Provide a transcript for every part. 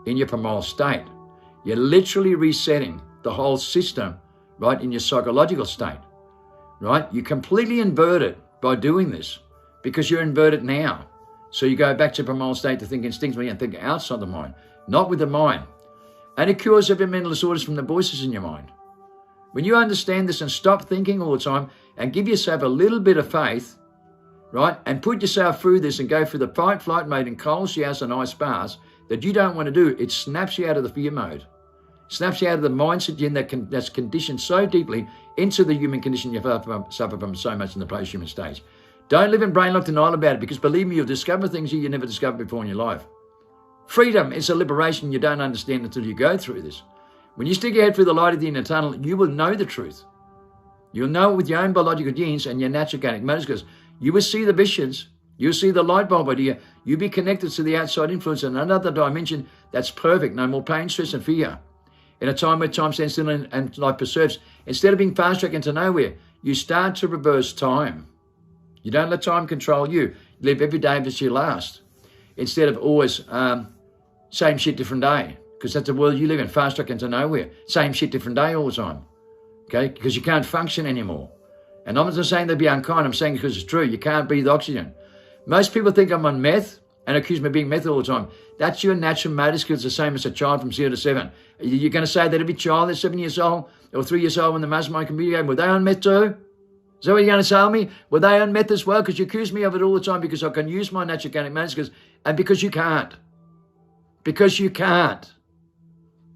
in your primal state. You're literally resetting the whole system, right, in your psychological state, right? You completely invert it by doing this because you're inverted now. So you go back to primal state to think instinctively and think outside the mind, not with the mind. And it cures every mental disorders from the voices in your mind. When you understand this and stop thinking all the time and give yourself a little bit of faith, right, and put yourself through this and go through the fight, flight mode in cold showers and ice baths that you don't want to do, it snaps you out of the fear mode. Snaps you out of the mindset that's conditioned so deeply into the human condition you suffer from so much in the post-human stage. Don't live in brain-locked denial about it, because believe me, you'll discover things you never discovered before in your life. Freedom is a liberation you don't understand until you go through this. When you stick your head through the light of the inner tunnel, you will know the truth. You'll know it with your own biological genes and your natural organic motives, because you will see the visions. You'll see the light bulb idea. You'll be connected to the outside influence in another dimension that's perfect. No more pain, stress, and fear. In a time where time stands still and life preserves, instead of being fast-tracked into nowhere, you start to reverse time. You don't let time control you. You live every day as it's your last. Instead of always same shit, different day. Because that's the world you live in, fast-tracked into nowhere. Same shit, different day all the time. Okay? Because you can't function anymore. And I'm not just saying they'd be unkind. I'm saying because it's true. You can't breathe oxygen. Most people think I'm on meth and accuse me of being meth all the time. That's your natural motor skills, the same as a child from 0 to 7. You're going to say that every child that's 7 years old or 3 years old when the mastermind community game, were they on meth too? Is that what you're going to tell me? Were they on meth as well? Because you accuse me of it all the time because I can use my natural organic motor skills, and because you can't. Because you can't.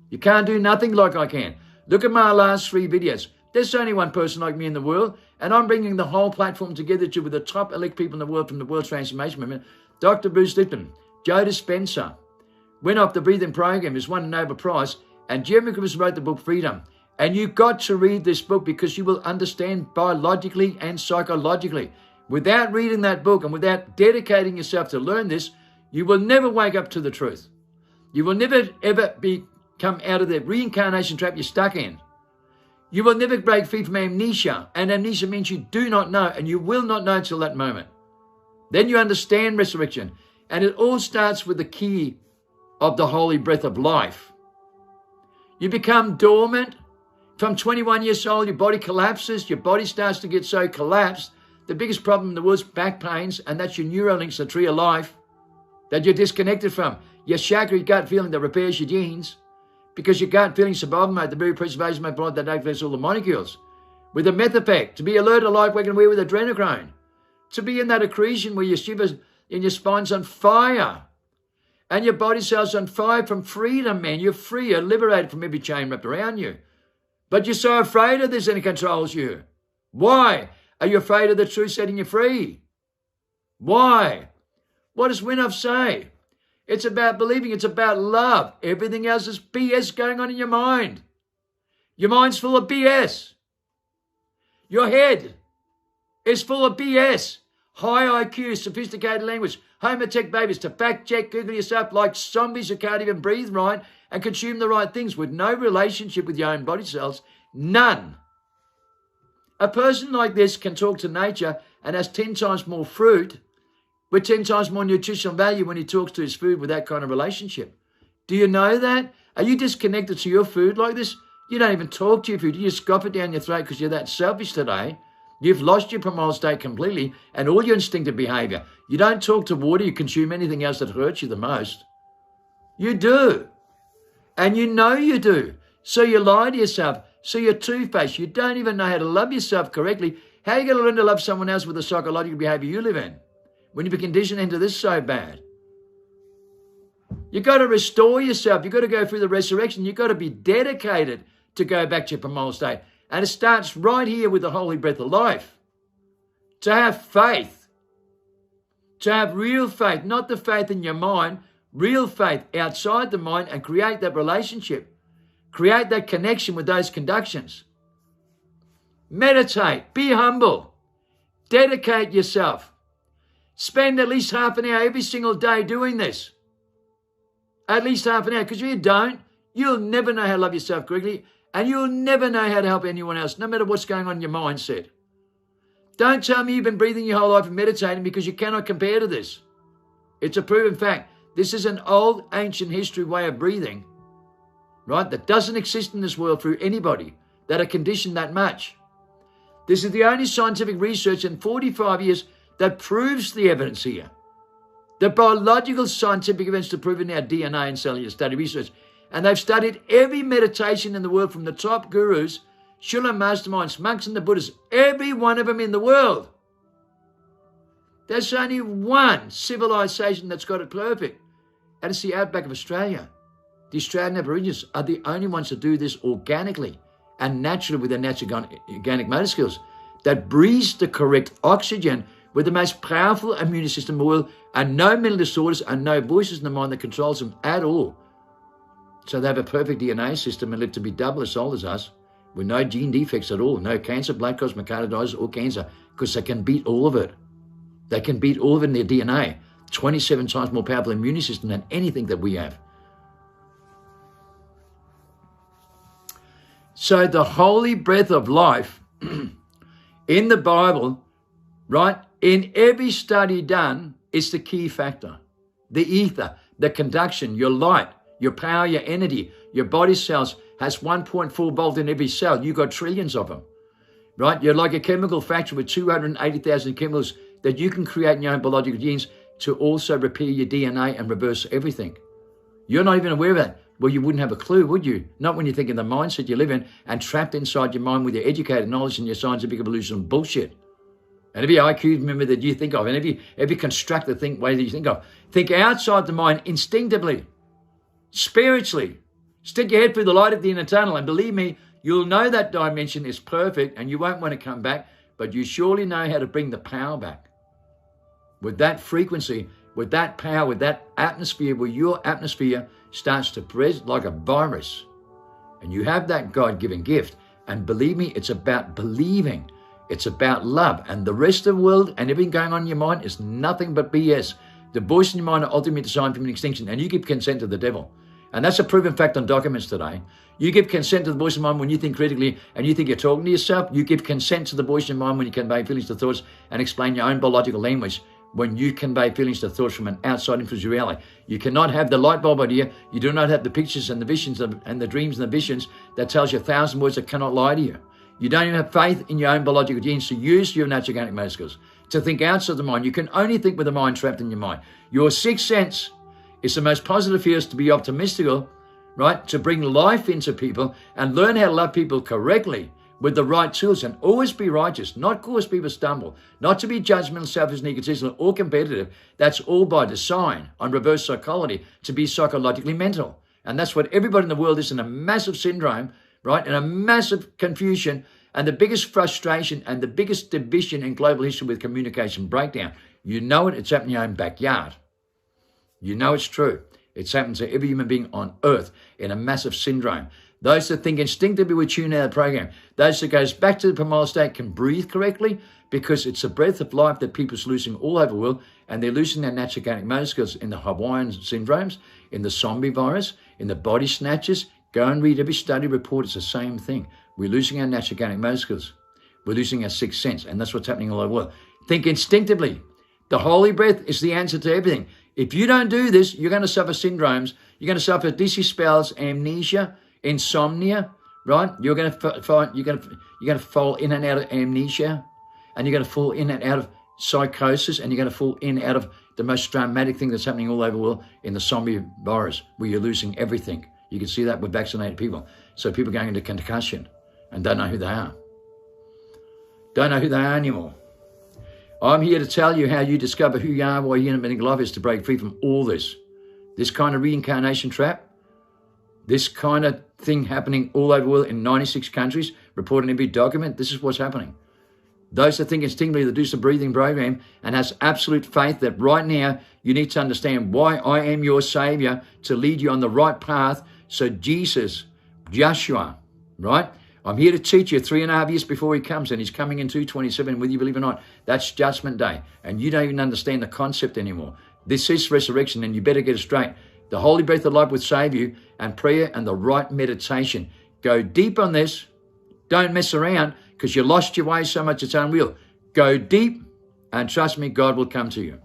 You can't do nothing like I can. Look at my last 3 videos. There's only one person like me in the world, and I'm bringing the whole platform together with the top elite people in the world from the World Transformation Movement. Dr. Bruce Lipton, Joe Dispenza, went off the breathing program, has won a Nobel Prize, and Jeremy Griffiths wrote the book Freedom. And you've got to read this book because you will understand biologically and psychologically. Without reading that book and without dedicating yourself to learn this, you will never wake up to the truth. You will never, ever come out of the reincarnation trap you're stuck in. You will never break free from amnesia. And amnesia means you do not know, and you will not know until that moment. Then you understand resurrection. And it all starts with the key of the holy breath of life. You become dormant. From 21 years old, your body collapses. Your body starts to get so collapsed. The biggest problem in the world is back pains, and that's your neurolinks, the tree of life, that you're disconnected from. Your chakra, your gut feeling that repairs your genes, because your gut feeling survival mode, the very preservation mode, blood that activates all the molecules. With the meth effect, to be alert, alive, waking, aware with adrenochrome. To be in that accretion where your shivers in your spine's on fire. And your body cells on fire from freedom, man. You're free, you're liberated from every chain wrapped around you. But you're so afraid of this and it controls you. Why? Are you afraid of the truth setting you free? Why? What does Winoff say? It's about believing. It's about love. Everything else is BS going on in your mind. Your mind's full of BS. Your head is full of BS. High IQ, sophisticated language, homotech babies to fact check, Google yourself like zombies who can't even breathe right and consume the right things with no relationship with your own body cells. None. A person like this can talk to nature and has 10 times more fruit with 10 times more nutritional value when he talks to his food with that kind of relationship. Do you know that? Are you disconnected to your food like this? You don't even talk to your food. You just scoff it down your throat because you're that selfish today. You've lost your primal state completely and all your instinctive behavior. You don't talk to water. You consume anything else that hurts you the most. You do. And you know you do. So you lie to yourself. So you're two-faced. You don't even know how to love yourself correctly. How are you going to learn to love someone else with the psychological behavior you live in when you be conditioned into this so bad? You've got to restore yourself. You've got to go through the resurrection. You've got to be dedicated to go back to your primal state. And it starts right here with the holy breath of life. To have faith. To have real faith, not the faith in your mind, real faith outside the mind, and create that relationship. Create that connection with those conductions. Meditate. Be humble. Dedicate yourself. Spend at least half an hour every single day doing this. At least half an hour. Because if you don't, you'll never know how to love yourself correctly. And you'll never know how to help anyone else, no matter what's going on in your mindset. Don't tell me you've been breathing your whole life and meditating because you cannot compare to this. It's a proven fact. This is an old, ancient history way of breathing, right, that doesn't exist in this world through anybody that are conditioned that much. This is the only scientific research in 45 years that proves the evidence here. The biological scientific evidence to prove in our DNA and cellular study research. And they've studied every meditation in the world from the top gurus, Shulam masterminds, monks and the Buddhists, every one of them in the world. There's only one civilization that's got it perfect, and it's the outback of Australia. The Australian Aborigines are the only ones to do this organically and naturally with their natural organic motor skills that breathes the correct oxygen with the most powerful immune system in the world, and no mental disorders and no voices in the mind that controls them at all. So they have a perfect DNA system and live to be double as old as us with no gene defects at all, no cancer, blood clots, myocarditis, or cancer, because they can beat all of it. They can beat all of it in their DNA. 27 times more powerful immune system than anything that we have. So the holy breath of life in the Bible, right, in every study done, is the key factor. The ether, the conduction, your light, your power, your energy, your body cells has 1.4 volt in every cell. You've got trillions of them, right? You're like a chemical factory with 280,000 chemicals that you can create in your own biological genes to also repair your DNA and reverse everything. You're not even aware of that. Well, you wouldn't have a clue, would you? Not when you think of the mindset you live in and trapped inside your mind with your educated knowledge and your scientific evolution bullshit. And every IQ member that you think of, and every constructed way that you think of, think outside the mind instinctively, spiritually. Stick your head through the light at the end of the tunnel, and believe me, you'll know that dimension is perfect and you won't want to come back, but you surely know how to bring the power back. With that frequency, with that power, with that atmosphere, where your atmosphere starts to spread like a virus. And you have that God-given gift. And believe me, it's about believing. It's about love. And the rest of the world and everything going on in your mind is nothing but BS. The voice in your mind are ultimately designed from an extinction. And you give consent to the devil. And that's a proven fact on documents today. You give consent to the voice of mind when you think critically and you think you're talking to yourself. You give consent to the voice in your mind when you convey feelings to thoughts and explain your own biological language. When you convey feelings to thoughts from an outside influence reality. You cannot have the light bulb idea. You do not have the pictures and the visions and the dreams and the visions that tells you 1,000 words that cannot lie to you. You don't even have faith in your own biological genes to use your natural organic motor skills, to think outside the mind. You can only think with the mind trapped in your mind. Your sixth sense is the most positive fears to be optimistical, right? To bring life into people and learn how to love people correctly with the right tools, and always be righteous, not cause people stumble, not to be judgmental, selfish, and egotistical, or competitive. That's all by design on reverse psychology, to be psychologically mental. And that's what everybody in the world is, in a massive syndrome, right? In a massive confusion, and the biggest frustration and the biggest division in global history with communication breakdown. You know it, it's happening in your own backyard. You know it's true. It's happened to every human being on earth in a massive syndrome. Those that think instinctively we tune out of the program. Those that goes back to the primal state can breathe correctly, because it's a breath of life that people's losing all over the world, and they're losing their natural organic motor skills in the Hawaiian syndromes, in the zombie virus, in the body snatchers. Go and read every study report. It's the same thing. We're losing our natural organic motor skills. We're losing our sixth sense, and that's what's happening all over the world. Think instinctively. The holy breath is the answer to everything. If you don't do this, you're going to suffer syndromes. You're going to suffer dizzy spells, amnesia, insomnia, right? You're going to fall in and out of amnesia, and you're going to fall in and out of psychosis, and you're going to fall in and out of the most dramatic thing that's happening all over the world in the zombie virus, where you're losing everything. You can see that with vaccinated people. So people going into concussion and don't know who they are. Don't know who they are anymore. I'm here to tell you how you discover who you are, why human life is, to break free from all this. This kind of reincarnation trap, this kind of thing happening all over the world in 96 countries, reported in every document. This is what's happening. Those that think instinctively, that do some breathing program and has absolute faith that right now you need to understand why I am your Savior, to lead you on the right path. So Jesus, Joshua, right? I'm here to teach you 3.5 years before he comes, and he's coming in 227, whether you believe it or not. That's Judgment Day. And you don't even understand the concept anymore. This is resurrection, and you better get it straight. The holy breath of life will save you, and prayer and the right meditation. Go deep on this. Don't mess around, because you lost your way so much it's unreal. Go deep, and trust me, God will come to you.